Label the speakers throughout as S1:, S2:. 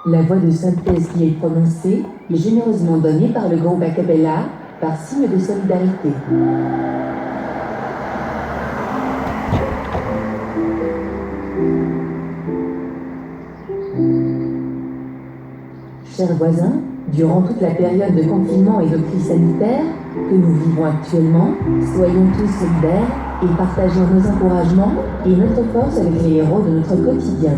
S1: La voix de synthèse qui est prononcée est généreusement donnée par le groupe Acapella, par signe de solidarité. Chers voisins, durant toute la période de confinement et de crise sanitaire que nous vivons actuellement, soyons tous solidaires et partageons nos encouragements et notre force avec les héros de notre quotidien.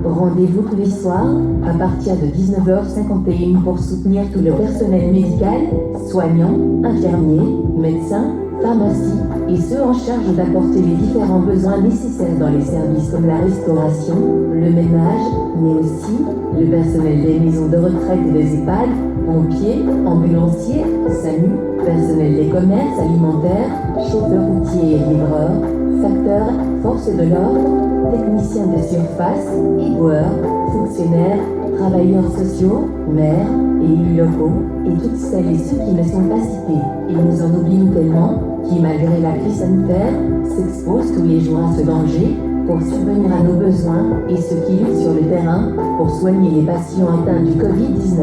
S1: Rendez-vous tous les soirs à partir de 19h51 pour soutenir tout le personnel médical, soignants, infirmiers, médecins, pharmacies et ceux en charge d'apporter les différents besoins nécessaires dans les services comme la restauration, le ménage, mais aussi le personnel des maisons de retraite et des EHPAD, pompiers, ambulanciers, SAMU, personnel des commerces alimentaires, chauffeurs routiers et livreurs, facteurs, forces de l'ordre, techniciens de surface, éboueurs, fonctionnaires, travailleurs sociaux, maires et élus locaux, et toutes celles et ceux qui ne sont pas cités, et nous en oublions tellement, qui malgré la crise sanitaire, s'exposent tous les jours à ce danger, pour subvenir à nos besoins, et ceux qui luttent sur le terrain, pour soigner les patients atteints du Covid-19.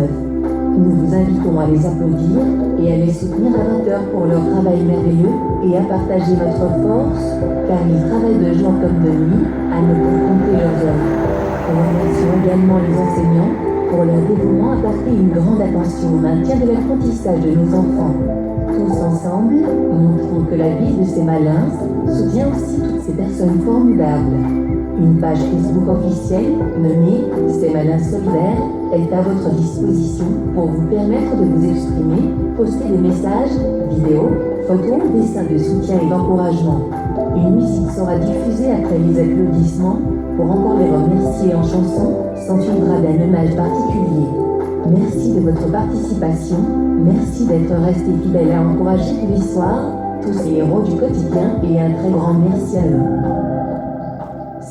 S1: Nous vous invitons à les applaudir et à les soutenir à 20h pour leur travail merveilleux et à partager notre force, car ils travaillent de jour comme de nuit à ne plus compter leurs heures. Nous remercions également les enseignants pour leur dévouement à porter une grande attention au maintien de l'apprentissage de nos enfants. Tous ensemble, montrons que la vie de ces malins soutient aussi toutes ces personnes formidables. Une page Facebook officielle nommée « Ces malins solidaires » est à votre disposition pour vous permettre de vous exprimer, poster des messages, vidéos, photos, dessins de soutien et d'encouragement. Une musique sera diffusée après les applaudissements. Pour encore les remercier en chanson, s'ensuivra d'un hommage particulier. Merci de votre participation, merci d'être resté fidèle à encourager tous les soirs, tous ces héros du quotidien et un très grand merci à eux.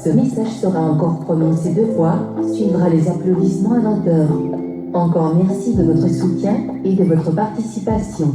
S1: Ce message sera encore prononcé 2 fois, suivra les applaudissements à 20h. Encore merci de votre soutien et de votre participation.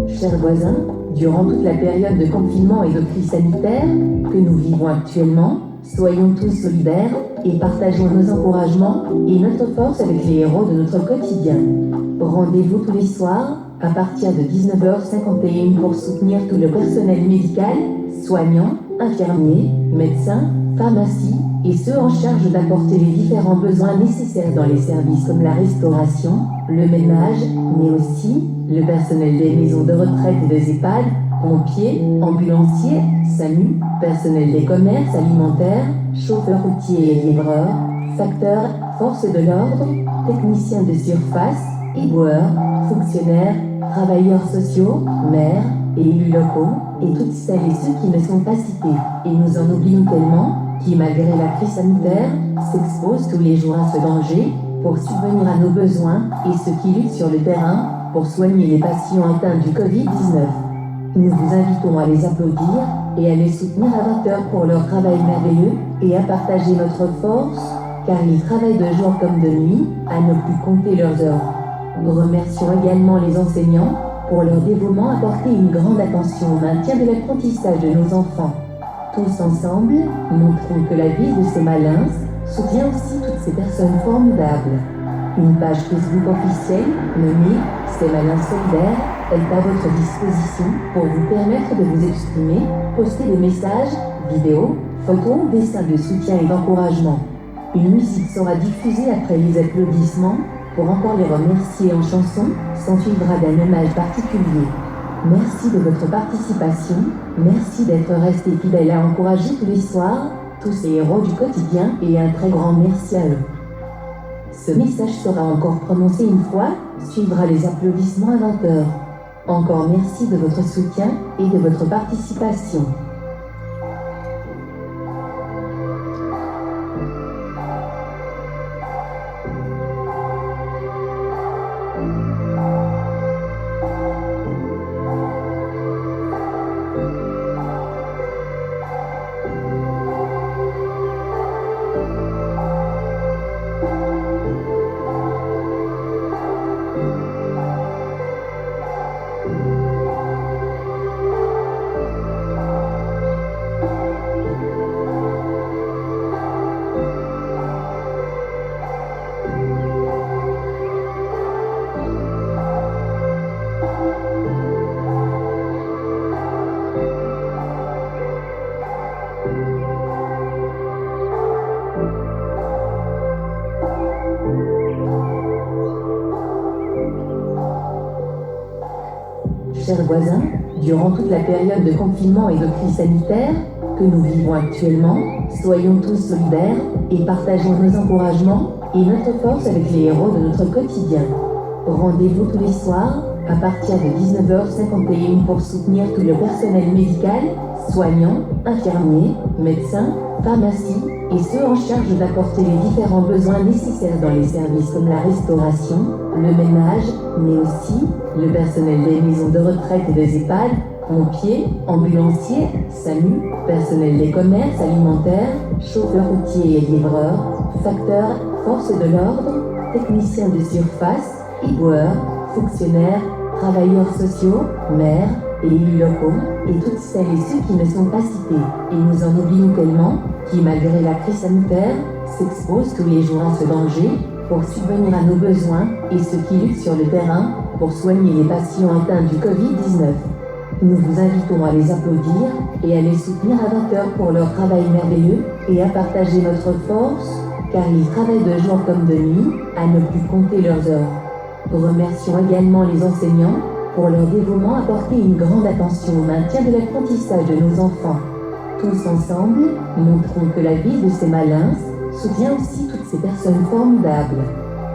S1: Chers voisins, durant toute la période de confinement et de crise sanitaire que nous vivons actuellement, soyons tous solidaires et partageons nos encouragements et notre force avec les héros de notre quotidien. Rendez-vous tous les soirs à partir de 19h51 pour soutenir tout le personnel médical, soignants, infirmiers, médecins, pharmacies et ceux en charge d'apporter les différents besoins nécessaires dans les services comme la restauration, le ménage, mais aussi le personnel des maisons de retraite et des EHPAD, pompiers, ambulanciers, SAMU, personnel des commerces alimentaires, chauffeurs routiers et livreurs, facteurs, forces de l'ordre, techniciens de surface, éboueurs, fonctionnaires, travailleurs sociaux, maires et élus locaux, et toutes celles et ceux qui ne sont pas cités, et nous en oublions tellement, qui malgré la crise sanitaire, s'exposent tous les jours à ce danger, pour subvenir à nos besoins, et ceux qui luttent sur le terrain, pour soigner les patients atteints du Covid-19. Nous vous invitons à les applaudir et à les soutenir à 20h pour leur travail merveilleux et à partager notre force, car ils travaillent de jour comme de nuit à ne plus compter leurs heures. Nous remercions également les enseignants pour leur dévouement à porter une grande attention au maintien de l'apprentissage de nos enfants. Tous ensemble, montrons que la vie de ces malins soutient aussi toutes ces personnes formidables. Une page Facebook officielle nommée « Ces malins solidaires » est à votre disposition pour vous permettre de vous exprimer, poster des messages, vidéos, photos, dessins de soutien et d'encouragement. Une musique sera diffusée après les applaudissements. Pour encore les remercier en chanson, s'ensuivra d'un hommage particulier. Merci de votre participation, merci d'être resté fidèle à encourager tous les soirs, tous ces héros du quotidien, et un très grand merci à eux. Ce message sera encore prononcé une fois, suivra les applaudissements inventeurs. Encore merci de votre soutien et de votre participation. Chers voisins, durant toute la période de confinement et de crise sanitaire que nous vivons actuellement, soyons tous solidaires et partageons nos encouragements et notre force avec les héros de notre quotidien. Rendez-vous tous les soirs à partir de 19h51 pour soutenir tout le personnel médical, soignants, infirmiers, médecins, pharmacies et ceux en charge d'apporter les différents besoins nécessaires dans les services comme la restauration, le ménage, mais aussi le personnel des maisons de retraite et des EHPAD, pompiers, ambulanciers, SAMU, personnel des commerces alimentaires, chauffeurs routiers et livreurs, facteurs, forces de l'ordre, techniciens de surface, éboueurs, fonctionnaires, travailleurs sociaux, maires et élus locaux, et toutes celles et ceux qui ne sont pas cités. Et nous en oublions tellement, qui malgré la crise sanitaire, s'exposent tous les jours à ce danger pour subvenir à nos besoins, et ceux qui luttent sur le terrain pour soigner les patients atteints du Covid-19. Nous vous invitons à les applaudir et à les soutenir à 20h pour leur travail merveilleux et à partager notre force, car ils travaillent de jour comme de nuit, à ne plus compter leurs heures. Remercions également les enseignants pour leur dévouement à porter une grande attention au maintien de l'apprentissage de nos enfants. Tous ensemble, montrons que la vie de ces malins soutient aussi toutes ces personnes formidables.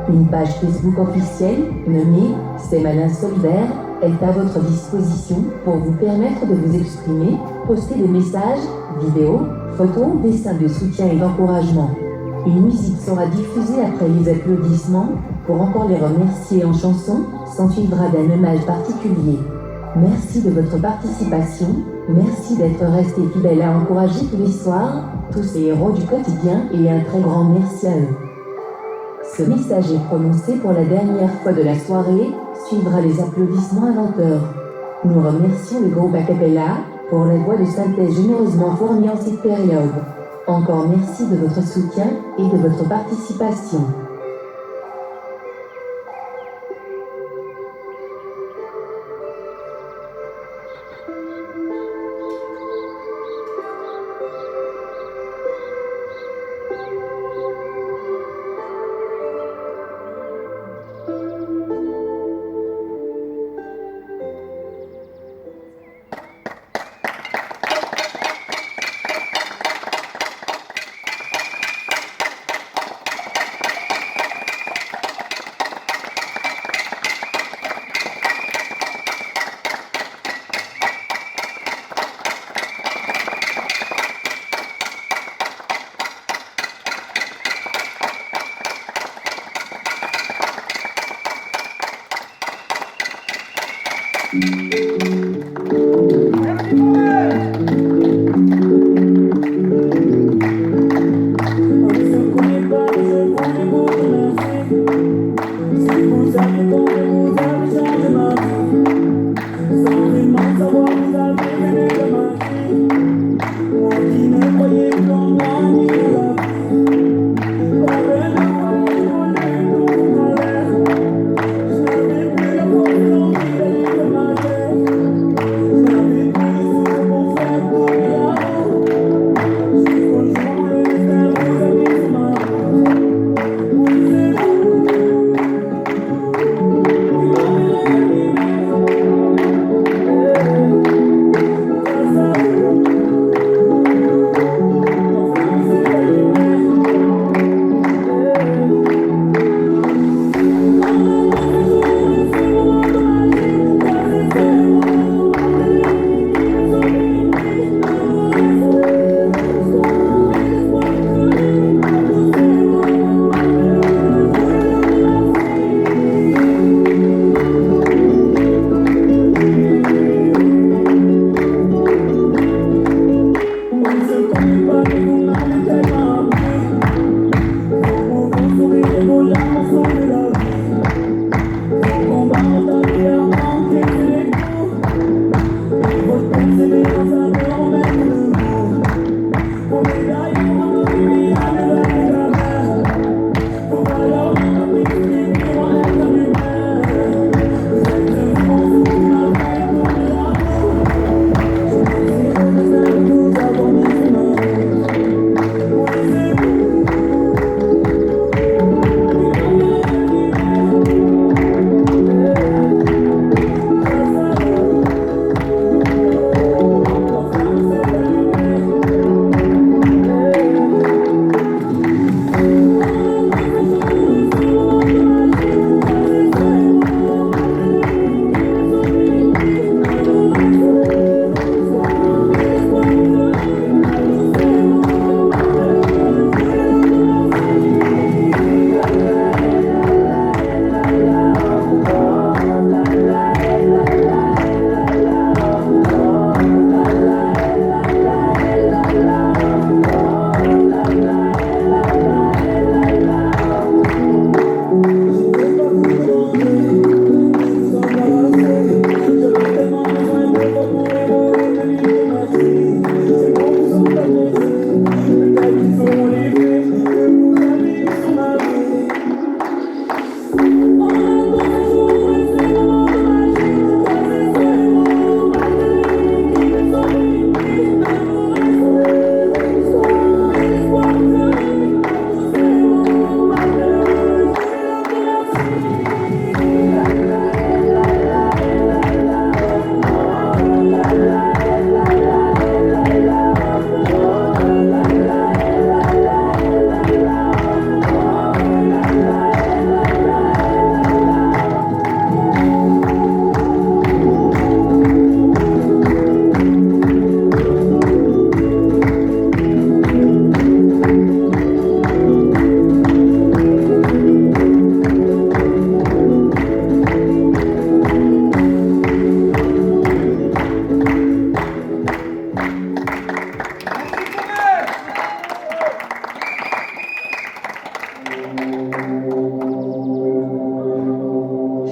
S1: Une page Facebook officielle nommée « Ces malins solidaires » est à votre disposition pour vous permettre de vous exprimer, poster des messages, vidéos, photos, dessins de soutien et d'encouragement. Une musique sera diffusée après les applaudissements. Pour encore les remercier en chanson, s'ensuivra d'un hommage particulier. Merci de votre participation, merci d'être resté fidèle à encourager tous les soirs, tous ces héros du quotidien, et un très grand merci à eux. Ce message est prononcé pour la dernière fois de la soirée, suivra les applaudissements inventeurs. Nous remercions le groupe Acapella pour la voix de synthèse généreusement fournie en cette période. Encore merci de votre soutien et de votre participation.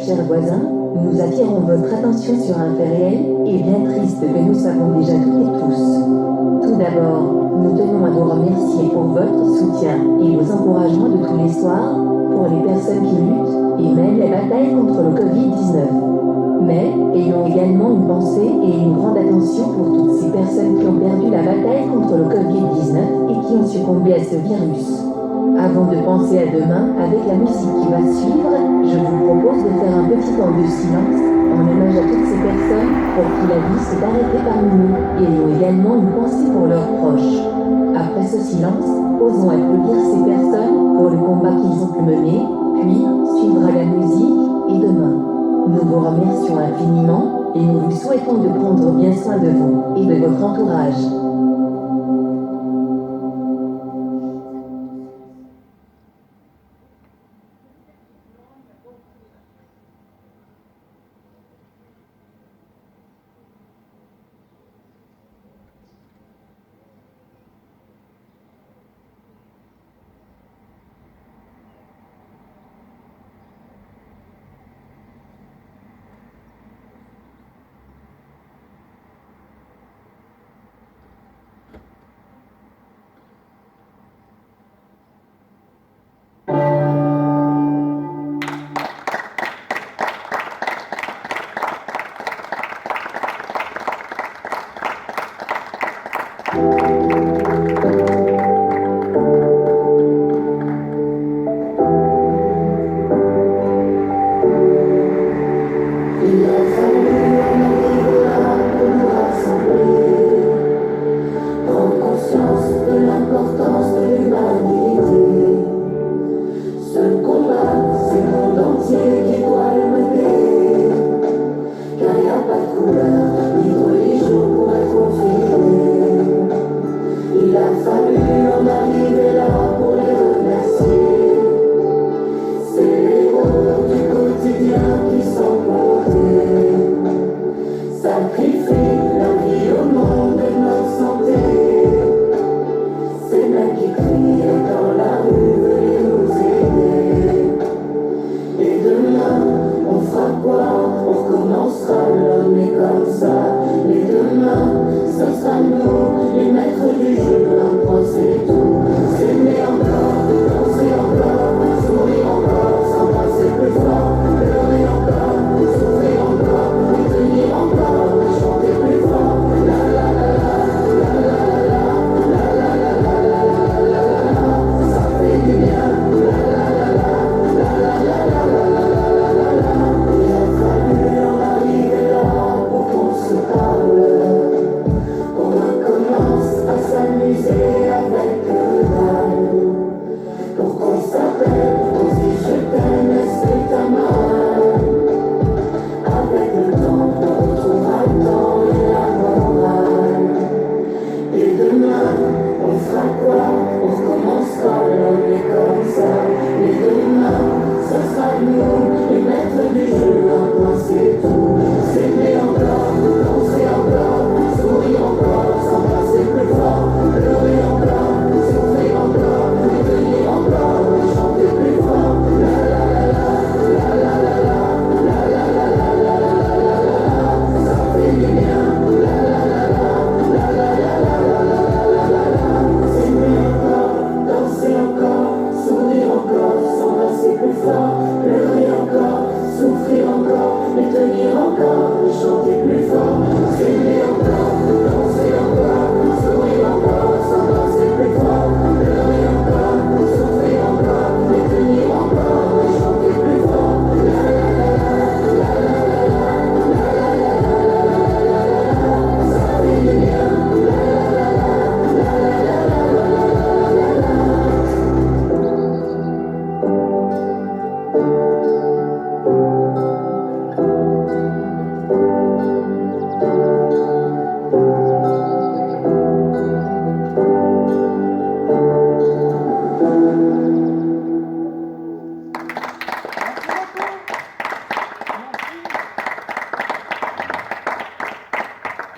S1: chers voisins, nous attirons votre attention sur un fait réel et bien triste que nous savons déjà toutes et tous. Tout d'abord, nous tenons à vous remercier pour votre soutien et vos encouragements de tous les soirs pour les personnes qui luttent et mènent la bataille contre le Covid-19. Mais ayons également une pensée et une grande attention pour toutes ces personnes qui ont perdu la bataille contre le Covid-19 et qui ont succombé à ce virus. Avant de penser à demain, avec la musique qui va suivre, je vous propose de faire un petit temps de silence en hommage à toutes ces personnes pour qui la vie s'est arrêtée parmi nous et ayons également une pensée pour leurs proches. Après ce silence, osons applaudir ces personnes pour le combat qu'ils ont pu mener, puis suivra la musique et demain. Nous vous remercions infiniment et nous vous souhaitons de prendre bien soin de vous et de votre entourage.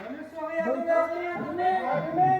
S2: Bonne soirée à demain.